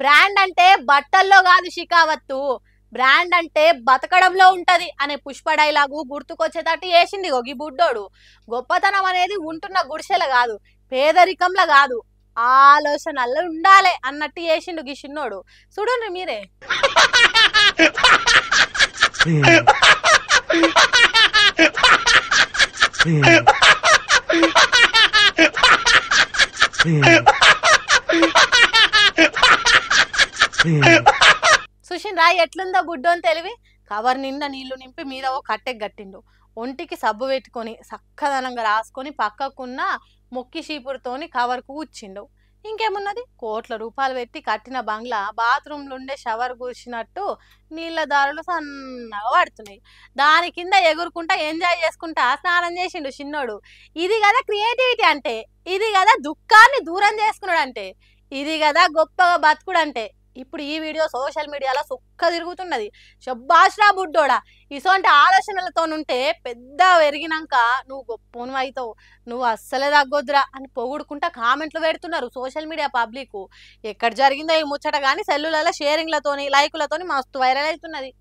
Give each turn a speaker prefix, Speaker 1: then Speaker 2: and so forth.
Speaker 1: Brand అంటే బట్టల్లో కాదు షికావత్తు, బ్రాండ్ అంటే బతకడంలో ఉంటది అనే పుష్ప డైలాగు గుర్తుకొచ్చేటట్టు చేసింది ఈ బుడ్డోడు. గొప్పతనం అనేది ఉంటున్న గుడిసెల కాదు, పేదరికంలో కాదు, ఆలోచనల్లో ఉండాలి అన్నట్టు చేసిండు గీ చిన్నోడు. చూడండి మీరే. సుషిన్ రాయ్ ఎట్లుందో బుడ్డోని తెలివి. కవర్ నిండా నీళ్లు నింపి మీద ఓ కట్టెకి గట్టిండు. ఒంటికి సబ్బు పెట్టుకొని చక్కదనంగా రాసుకొని పక్కకున్న మొక్కి చీపురుతోని కవర్కు కూర్చిండు. ఇంకేమున్నది, కోట్ల రూపాయలు పెట్టి కట్టిన బంగ్లా బాత్రూంలో ఉండే షవర్ కూర్చినట్టు నీళ్ళ దారులు సన్నగా పడుతున్నాయి. దాని కింద ఎగురుకుంటా ఎంజాయ్ చేసుకుంటా స్నానం చేసిండు చిన్నోడు. ఇది కదా క్రియేటివిటీ అంటే, ఇది కదా దుఃఖాన్ని దూరం చేసుకున్నాడు అంటే, ఇది కదా గొప్పగా బతుకుడు అంటే. ఇప్పుడు ఈ వీడియో సోషల్ మీడియాలో సుక్క తిరుగుతున్నది. శబ్బాష్రా బుడ్డోడా, ఇసోంటి ఆలోచనలతో ఉంటే పెద్ద పెరిగినాక నువ్వు గొప్పను అవుతావు, నువ్వు అస్సలే తగ్గొద్దురా అని పొగుడుకుంటా కామెంట్లు పెడుతున్నారు సోషల్ మీడియా పబ్లిక్. ఎక్కడ జరిగిందో ఈ ముచ్చట కానీ సెల్లులలో షేరింగ్లతోని లైకులతోని మస్తు వైరల్ అవుతున్నది.